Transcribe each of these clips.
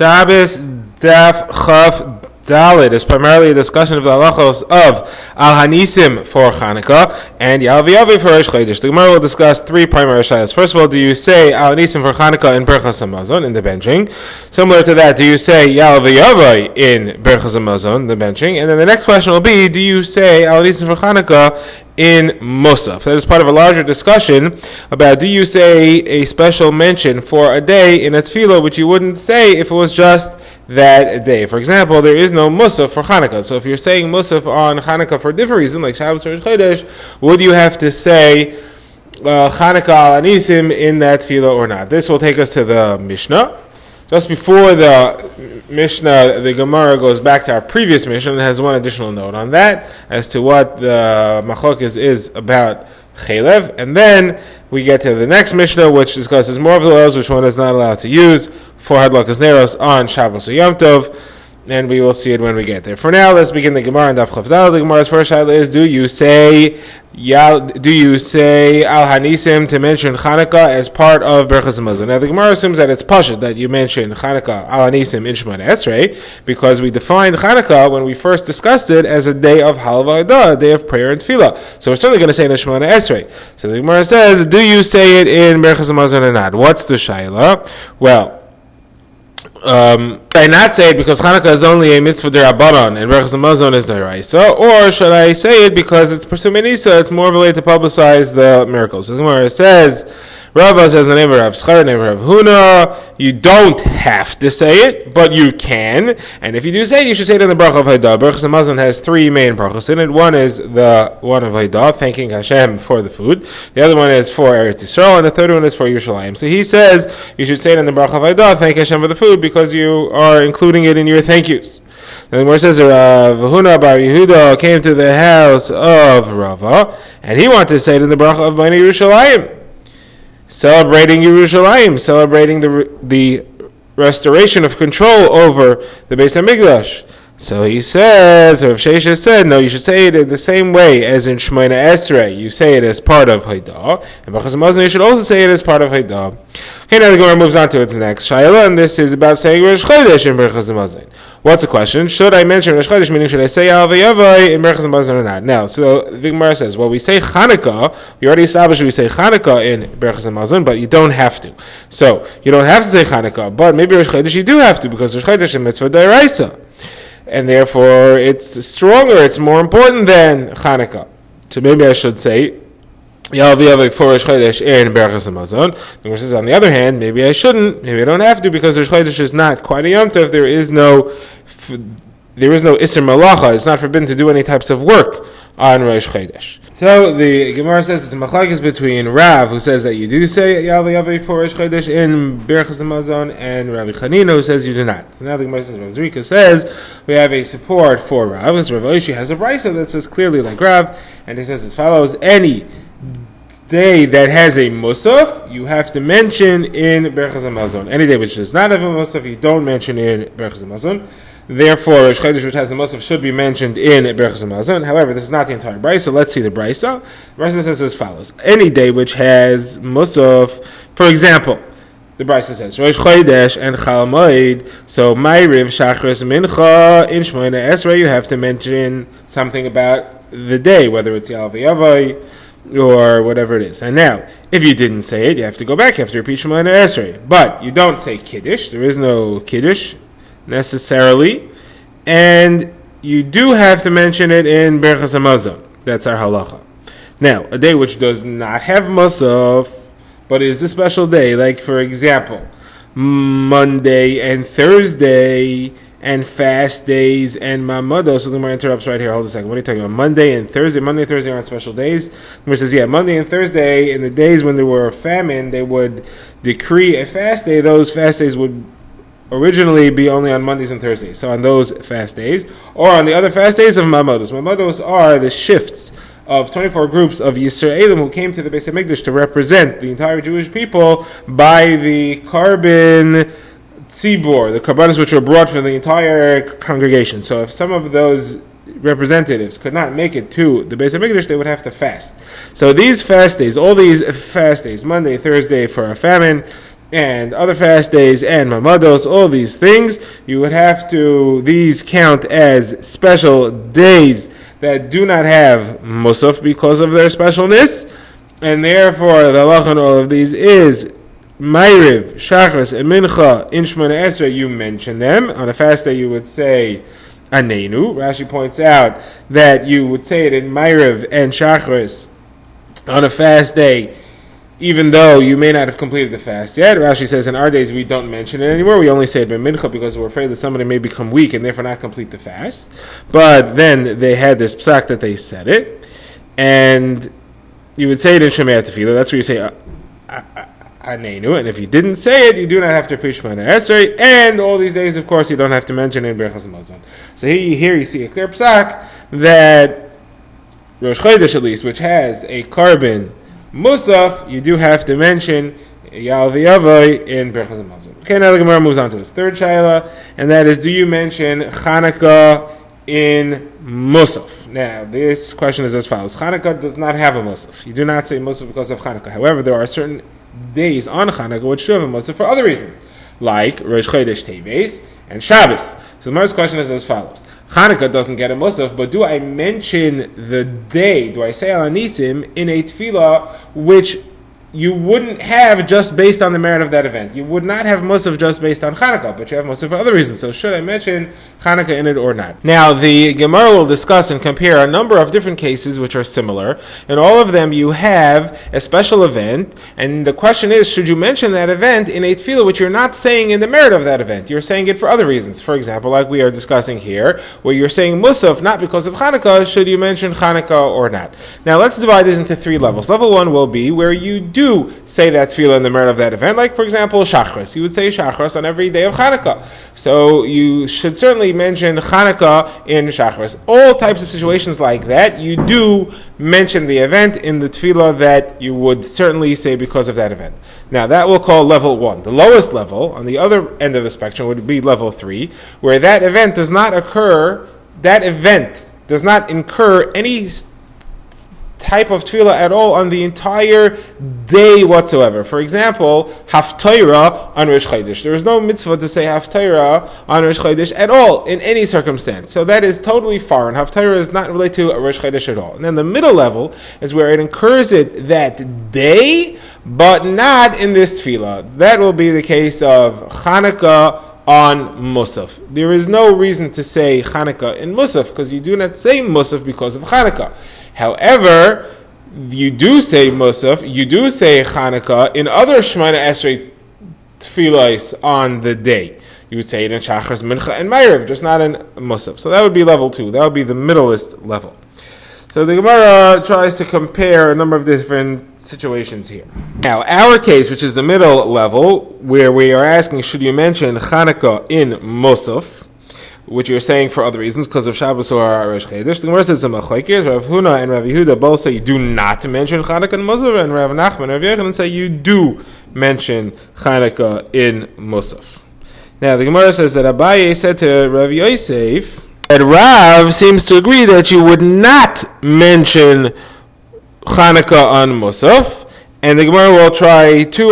Shabbos Daf Chaf Dalit is primarily a discussion of the halachos of Al Hanisim for Chanukah and Yal V'Yavi for Rosh Chodesh. The Gemara will discuss three primary shilas. First of all, do you say Al Hanisim for Chanukah in Berachas Hamazon, in the benching? Similar to that, do you say Yal V'Yavi in Berachas Hamazon, the benching? And then the next question will be, do you say Al Hanisim for Chanukah in Musaf? That is part of a larger discussion about, do you say a special mention for a day in a tefillah which you wouldn't say if it was just that day. For example, there is no Musaf for Chanukah. So if you're saying Musaf on Chanukah for a different reason, like Shabbos or Rosh Chodesh, would you have to say Chanukah al Anisim in that tefillah or not? This will take us to the Mishnah. Just before the Mishnah, the Gemara goes back to our previous Mishnah and has one additional note on that as to what the Machlokes is about Chelev, and then we get to the next Mishnah, which discusses more of the oils which one is not allowed to use for Hadlakas Neros on Shabbos or Yom Tov, and we will see it when we get there. For now, let's begin the Gemara in Daf Chaf Daled. The Gemara's first shayla is: do you say Al Hanisim to mention Chanukah as part of Berachas Hamazon? Now, the Gemara assumes that it's pashut that you mention Chanukah Al Hanisim in Shemoneh Esrei, because we defined Chanukah when we first discussed it as a day of Halvadah, a day of prayer and tefillah. So we're certainly going to say it in Shemoneh Esrei. So the Gemara says, do you say it in Berachas Hamazon or not? What's the shayla? Well, should I not say it because Chanukah is only a mitzvah derabanan and Berachas Hamazon is deraisa, or should I say it because it's Persumei Nisa, it's more of a way to publicize the miracles? So the Gemara says, Rava says the name of Rav Schar, the name of Rav Huna, you don't have to say it, but you can, and if you do say it, you should say it in the bracha of Haidah. Berachas Hamazon has three main brachas in it. One is the one of Haidah, thanking Hashem for the food. The other one is for Eretz Yisrael, and the third one is for Yerushalayim. So he says you should say it in the bracha of Haidah, thank Hashem for the food, because you are including it in your thank yous. And the Gemara says Rav Huna bar Yehuda came to the house of Rava, and he wanted to say it in the bracha of Bnei Yerushalayim, celebrating Yerushalayim, celebrating the restoration of control over the Beis HaMikdash. So he says, Rav Shesha said, no, you should say it in the same way as in Shemoneh Esrei. You say it as part of Haidah. And Berachas Hamazon, you should also say it as part of Haidah. Okay, now the Gemara moves on to its next shayla, and this is about saying Rosh Chodesh in Berachas Hamazon. What's the question? Should I mention Rosh Chodesh, meaning should I say Al V'Yavai in Berachas Hamazon or not? Now, so the Gemara says, well, we say Chanukah, we already established we say Chanukah in Berachas Hamazon, but you don't have to. So, you don't have to say Chanukah, but maybe Rosh Chodesh you do have to, because Rosh Chodesh is mitzvah d'oraisa. And therefore, it's stronger, it's more important than Chanukah. So maybe I should say Yal V'Yavai for Rosh Chodesh in Berachas Hamazon. The Gemara says, on the other hand, maybe I shouldn't, maybe I don't have to, because Rosh Chodesh is not quite a Yom Tov. There is no Isser Malacha. It's not forbidden to do any types of work on Rosh Chodesh. So the Gemara says it's a machlokes between Rav, who says that you do say Yal V'Yavai for Rosh Chodesh in Berachas Hamazon, and Rabbi Chanina, who says you do not. So now the Gemara says, Rav Zrika says we have a support for Rav, because Rav Oishi has a brisa that says clearly like Rav, and he says as follows: any day that has a musaf, you have to mention in Berachas Hamazon. Any day which does not have a musaf, you don't mention in Berachas Hamazon. Therefore, Rosh Chodesh which has a musaf should be mentioned in Berachas Hamazon. However, this is not the entire brisa. So let's see the brisa. The brisa says as follows: any day which has musaf, for example, the brisa says Rosh Chodesh and Chal Moed, so Ma'ariv, Shachris, Mincha in Shemoneh Esrei, you have to mention something about the day, whether it's Yal V'Yavai or whatever it is. And now, if you didn't say it, you have to go back, you have to repeat Shemoneh Esrei. But you don't say Kiddush, there is no Kiddush necessarily, and you do have to mention it in Berachas Hamazon. That's our halacha. Now, a day which does not have Musaf, but is a special day, like for example, Monday and Thursday, and fast days and mamado. So the Gemara interrupts right here. Hold a second. What are you talking about? Monday and Thursday. Monday and Thursday aren't special days. The Gemara says, yeah, Monday and Thursday, in the days when there were a famine, they would decree a fast day. Those fast days would originally be only on Mondays and Thursdays. So on those fast days, or on the other fast days of mamados. Mamados are the shifts of 24 groups of Yisraelim who came to the Beis HaMikdash to represent the entire Jewish people by the carbon tzibor, the karbanos which were brought from the entire congregation. So if some of those representatives could not make it to the Beis HaMikdash, they would have to fast. So these fast days, all these fast days, Monday, Thursday for a famine, and other fast days and mamados, all these things, these count as special days that do not have musaf because of their specialness, and therefore the halacha on all of these is Ma'ariv, Shachris, and Mincha in Shemona Esrei, you mention them. On a fast day you would say Anenu. Rashi points out that you would say it in Ma'ariv and Shachris on a fast day, even though you may not have completed the fast yet. Rashi says in our days we don't mention it anymore. We only say it by Mincha because we're afraid that somebody may become weak and therefore not complete the fast. But then they had this psak that they said it, and you would say it in Shemaya Tefillah. That's where you say Anenu, and if you didn't say it, you do not have to preach Shemona Esrei, and all these days, of course, you don't have to mention it in Berachas Hamazon. So here you see a clear psak that Rosh Chodesh, at least, which has a carbon musaf, you do have to mention Yal V'Yavoy in Berachas Hamazon. Okay, now the Gemara moves on to its third shaila, and that is, do you mention Chanukah in Musaf? Now, this question is as follows. Chanukah does not have a Musaf. You do not say Musaf because of Chanukah. However, there are certain days on Chanukah which do have a Musaf for other reasons, like Rosh Chodesh Teves and Shabbos. So the first question is as follows. Chanukah doesn't get a Musaf, but do I mention the day, do I say Al Anisim in a tefillah which you wouldn't have just based on the merit of that event? You would not have Musaf just based on Chanukah, but you have Musaf for other reasons. So should I mention Chanukah in it or not? Now, the Gemara will discuss and compare a number of different cases which are similar. In all of them, you have a special event, and the question is, should you mention that event in a tefillah which you're not saying in the merit of that event? You're saying it for other reasons. For example, like we are discussing here, where you're saying Musaf not because of Chanukah, should you mention Chanukah or not? Now, let's divide this into three levels. Level one will be where you do say that tefillah in the merit of that event, like for example Shachris. You would say Shachris on every day of Chanukah, so you should certainly mention Chanukah in Shachris. All types of situations like that, you do mention the event in the tefillah that you would certainly say because of that event. Now that we'll call level one. The lowest level on the other end of the spectrum would be level 3, where that event does not incur any type of tefillah at all on the entire day whatsoever. For example, Haftarah on Rosh Chodesh. There is no mitzvah to say Haftarah on Rosh Chodesh at all in any circumstance. So that is totally foreign. Haftarah is not related to Rosh Chodesh at all. And then the middle level is where it incurs it that day, but not in this tefillah. That will be the case of Chanukah on Musaf. There is no reason to say Chanukah in Musaf because you do not say Musaf because of Chanukah. However, you do say Musaf, you do say Chanukah in other Shemona Esrei tefillahs on the day. You would say it in Shachris, Mincha, and Ma'ariv, just not in Musaf. So that would be level 2. That would be the middlest level. So the Gemara tries to compare a number of different situations here. Now, our case, which is the middle level, where we are asking, should you mention Chanukah in Musaf, which you're saying for other reasons, because of Shabbos or Rosh Chodesh. The Gemara says, Rav Huna and Rav Yehuda both say you do not mention Chanukah in Musaf, and Rav Nachman and Rav Yochanan say you do mention Chanukah in Musaf. Now, the Gemara says that Abaye said to Rav Yosef that Rav seems to agree that you would not mention Chanukah on Musaf, and the Gemara will try two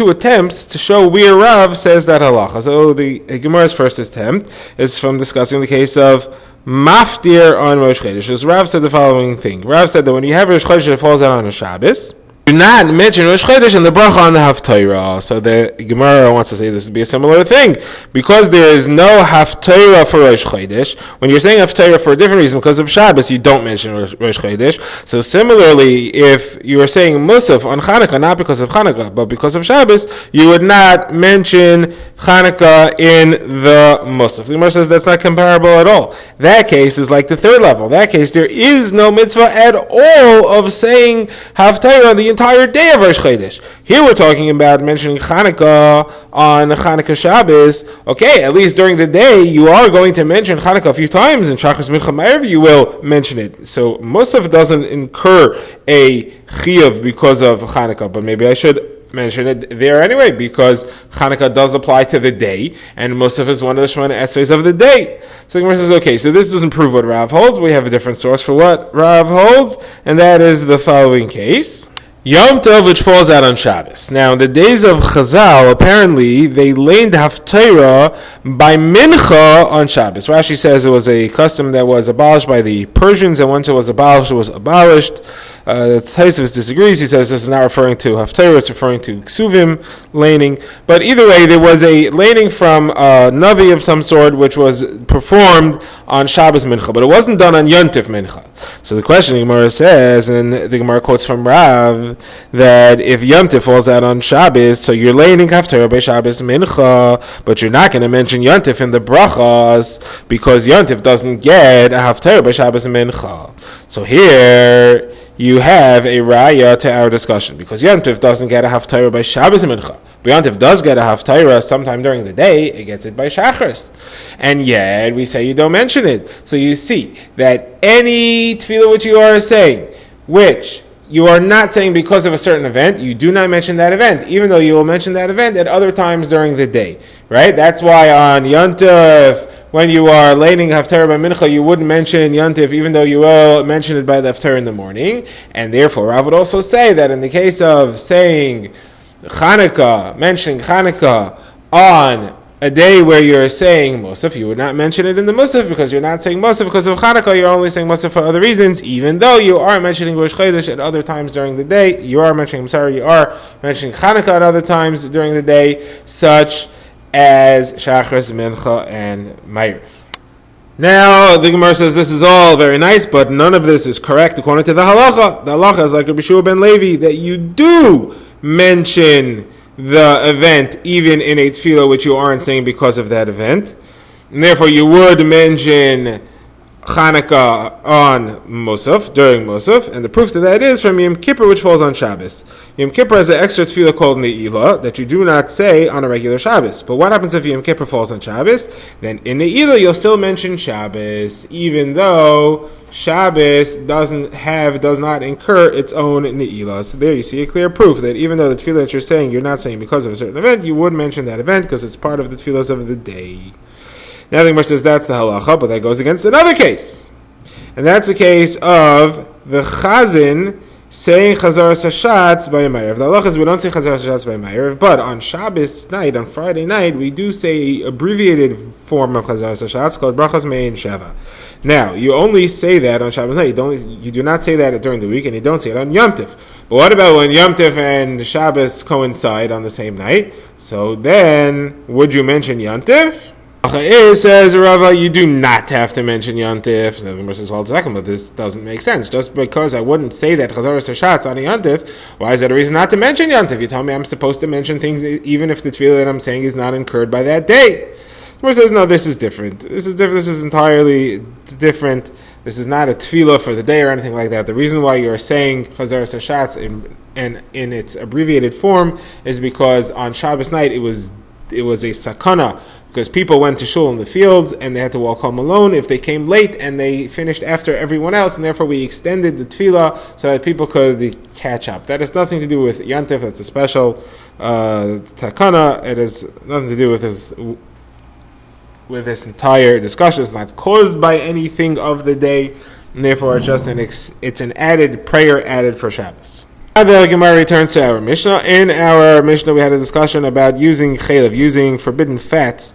attempts to show where Rav says that halacha. So the Gemara's first attempt is from discussing the case of Maftir on Rosh Chodesh. So Rav said the following thing. Rav said that when you have Rosh Chodesh that falls out on a Shabbos, do not mention Rosh Chodesh and the bracha on the Haftarah. So the Gemara wants to say this would be a similar thing. Because there is no Haftarah for Rosh Chodesh, when you're saying Haftarah for a different reason, because of Shabbos, you don't mention Rosh Chodesh. So similarly, if you are saying Musaf on Chanukah, not because of Chanukah, but because of Shabbos, you would not mention Chanukah in the Musaf. The Gemara says that's not comparable at all. That case is like the third level. That case, there is no mitzvah at all of saying Haftarah on the entire day of Rosh Chodesh. Here we're talking about mentioning Chanukah on Chanukah Shabbos. Okay, at least during the day you are going to mention Chanukah a few times. In Shachris, Mincha, Ma'ariv you will mention it. So Musaf doesn't incur a chiyuv because of Chanukah, but maybe I should mention it there anyway, because Chanukah does apply to the day, and Musaf is one of the Shemona Esreis of the day. So the Gemara says, okay, so this doesn't prove what Rav holds. We have a different source for what Rav holds, and that is the following case. Yom Tov, which falls out on Shabbos. Now, in the days of Chazal, apparently, they laned Haftarah by Mincha on Shabbos. Rashi says it was a custom that was abolished by the Persians, and once it was abolished. Tosfos disagrees. He says this is not referring to Haftarah, it's referring to Ksuvim, laning. But either way, there was a laning from a Navi of some sort, which was performed on Shabbos Mincha, but it wasn't done on Yom Tov Mincha. So the question, the Gemara says, and the Gemara quotes from Rav, that if Yom Tov falls out on Shabbos, so you're laning Haftarah by Shabbos Mincha, but you're not going to mention Yom Tov in the brachas, because Yom Tov doesn't get a Haftarah by Shabbos Mincha. So here, you have a raya to our discussion, because Yom Tov doesn't get a Haftarah by Shabbos Mincha. But Yom Tov does get a Haftarah sometime during the day, it gets it by Shacharis. And yet, we say you don't mention it. So you see that any tefillah which you are saying, which you are not saying because of a certain event, you do not mention that event, even though you will mention that event at other times during the day. Right? That's why on Yom Tov, when you are laning Haftarah by Mincha, you wouldn't mention Yom Tov, even though you will mention it by the Haftarah in the morning. And therefore, Rav would also say that in the case of saying Chanukah, mentioning Chanukah on a day where you're saying Musaf, you would not mention it in the Musaf, because you're not saying Musaf because of Chanukah, you're only saying Musaf for other reasons, even though you are mentioning Rosh Chodesh at other times during the day. You are mentioning Chanukah at other times during the day, such as Shachris, Mincha, and Ma'ariv. Now, the Gemara says this is all very nice, but none of this is correct according to the halacha. The halacha is like Rabbi Shua ben Levi, that you do mention the event even in a tefillah which you aren't saying because of that event. And therefore, you would mention Chanukah on Musaf, during Musaf, and the proof to that is from Yom Kippur, which falls on Shabbos. Yom Kippur has an extra tefillah called Ne'ilah that you do not say on a regular Shabbos. But what happens if Yom Kippur falls on Shabbos? Then in Ne'ilah you'll still mention Shabbos, even though Shabbos does not incur its own Ne'ilah. So there you see a clear proof that even though the tefillah that you're saying, you're not saying because of a certain event, you would mention that event because it's part of the tefillahs of the day. Now the Gemara says that's the halacha, but that goes against another case. And that's the case of the Chazan saying Chazaras Hashatz by Ma'ariv. The halacha is we don't say Chazaras Hashatz by Ma'ariv, but on Shabbos night, on Friday night, we do say an abbreviated form of Chazaras Hashatz called Brachas Mein Sheva. Now, you only say that on Shabbos night. You do not say that during the week, and you don't say it on Yom Tov. But what about when Yom Tov and Shabbos coincide on the same night? So then, would you mention Yom Tov? It says, Rava, you do not have to mention Yom Tov. So the Gemara says, well, second, but this doesn't make sense. Just because I wouldn't say that Chazaras Hashatz on Yom Tov, why is that a reason not to mention Yom Tov? You tell me I'm supposed to mention things even if the tefillah that I'm saying is not incurred by that day. The Gemara says, no, this is different. This is entirely different. This is not a tefillah for the day or anything like that. The reason why you're saying Chazaras Hashatz in its abbreviated form is because on Shabbos night it was a sakana, because people went to shul in the fields and they had to walk home alone if they came late and they finished after everyone else, and therefore we extended the tefillah so that people could catch up. That has nothing to do with Yom Tov. That's a special takana. It has nothing to do with this entire discussion. It's not caused by anything of the day, and therefore it's an added prayer added for Shabbos. The Gemara returns to our Mishnah. In our Mishnah, we had a discussion about using forbidden fats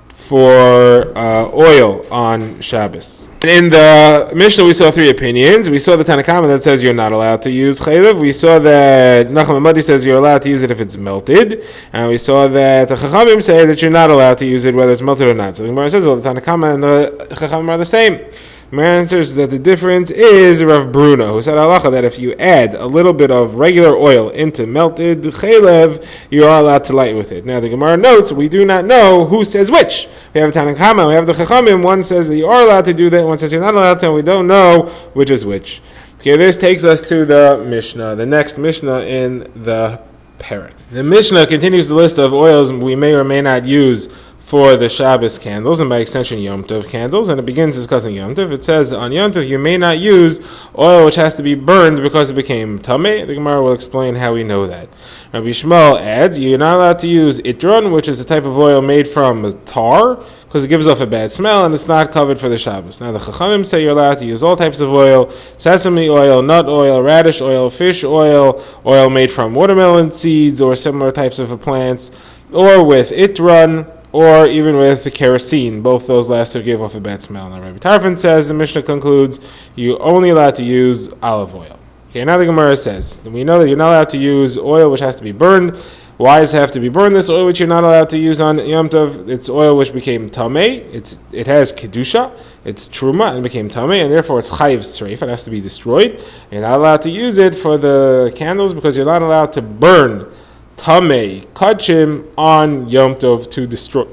for oil on Shabbos. In the Mishnah, we saw three opinions. We saw the Tanna Kama that says you're not allowed to use chaylev. We saw that Nachman Amadi says you're allowed to use it if it's melted. And we saw that the Chachamim say that you're not allowed to use it whether it's melted or not. So the Gemara says, well, the Tanna Kama and the Chachamim are the same. My answer is that the difference is Rav Bruna, who said halacha that if you add a little bit of regular oil into melted chaylev, you are allowed to light with it. Now the Gemara notes we do not know who says which. We have Tanna Kama, we have the Chachamim. One says that you are allowed to do that, one says you're not allowed to, and we don't know which is which. Okay, this takes us to the Mishnah, the next Mishnah in the parak. The Mishnah continues the list of oils we may or may not use for the Shabbos candles, and by extension Yom Tov candles, and it begins discussing Yom Tov. It says on Yom Tov you may not use oil which has to be burned because it became tamei. The Gemara will explain how we know that. Rabbi Shmuel adds, you're not allowed to use itron, which is a type of oil made from tar, because it gives off a bad smell and it's not covered for the Shabbos. Now the Chachamim say you're allowed to use all types of oil: sesame oil, nut oil, radish oil, fish oil, oil made from watermelon seeds or similar types of plants, or with itron, or even with the kerosene. Both those last two give off a bad smell. Now Rabbi Tarfon says, the Mishnah concludes, you're only allowed to use olive oil. Okay, now the Gemara says, we know that you're not allowed to use oil which has to be burned. Why does it have to be burned? This oil which you're not allowed to use on Yom Tov, it's oil which became tamei. It has kedusha, it's truma, and became tamei, and therefore it's chayiv sreif. It has to be destroyed. You're not allowed to use it for the candles because you're not allowed to burn tamei kachim on Yom Tov to destroy.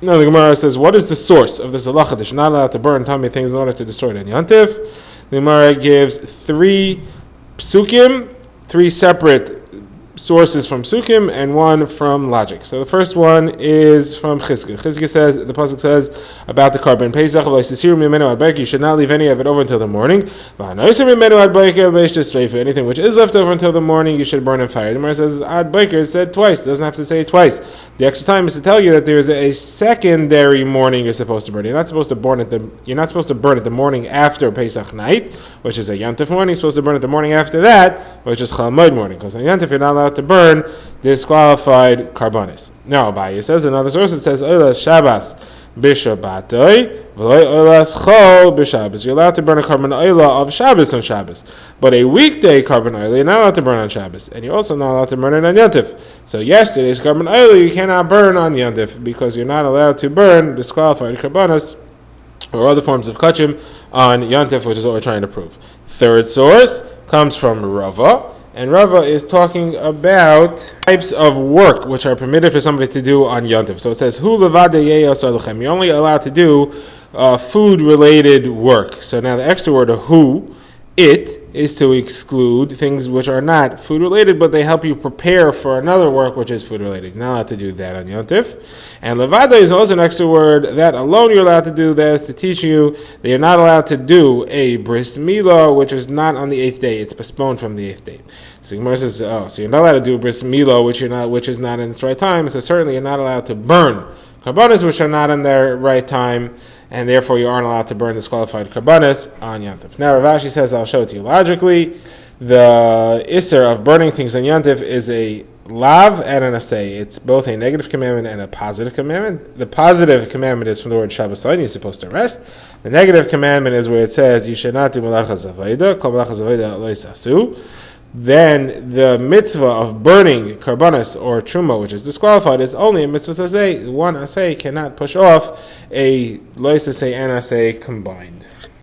Now the Gemara says, what is the source of this halacha that you're not allowed to burn tamei things in order to destroy it on Yom Tov? The Gemara gives three psukim, three separate sources from Sukkim and one from logic. So the first one is from Chizkiah. Chizkiah says, the pasuk says about the carbon Pesach, you should not leave any of it over until the morning. Anything which is left over until the morning, you should burn in fire. The Gemara says ad biker is said twice. It doesn't have to say it twice. The extra time is to tell you that there is a secondary morning you're supposed to burn. You're not supposed to burn it the morning after Pesach night, which is a Yom Tov morning. You're supposed to burn it the morning after that, which is Chol Moed morning. Because on Yom Tov you're not allowed to burn disqualified carbonis. Now, Abaye says another source. It says Olas Shabbos b'Shabbatoi v'loy Olas Chol b'Shabbos. You're allowed to burn a carbon oila of Shabbos on Shabbos, but a weekday carbon oila you're not allowed to burn on Shabbos, and you're also not allowed to burn it on Yom Tov. So yesterday's carbon oila you cannot burn on Yom Tov because you're not allowed to burn disqualified carbonis or other forms of kachim on Yom Tov, which is what we're trying to prove. Third source comes from Rava. And Rava is talking about types of work which are permitted for somebody to do on Yom Tov. So it says, Hu levade yeyos alechem. You're only allowed to do food-related work. So now the extra word, hu, it, is to exclude things which are not food-related, but they help you prepare for another work which is food-related. You're not allowed to do that on Yom Tov. And levada is also an extra word that alone you're allowed to do. That is to teach you that you're not allowed to do a bris milah, which is not on the 8th day. It's postponed from the 8th day. So Gemara says, so you're not allowed to do a bris milah, which is not in its right time. So certainly you're not allowed to burn carbonis which are not in their right time, and therefore you aren't allowed to burn disqualified carbonis on Yom Tov. Now Rav Ashi says, I'll show it to you logically. The isser of burning things on Yom Tov is a lav and an asay. It's both a negative commandment and a positive commandment. The positive commandment is from the word Shabbos Daf, you're supposed to rest. The negative commandment is where it says you should not do malachas aveda, kol malachas aveda lo yisasu. Then the mitzvah of burning karbanis or truma, which is disqualified, is only a mitzvah asay. One asay cannot push off a lois asay and asay combined.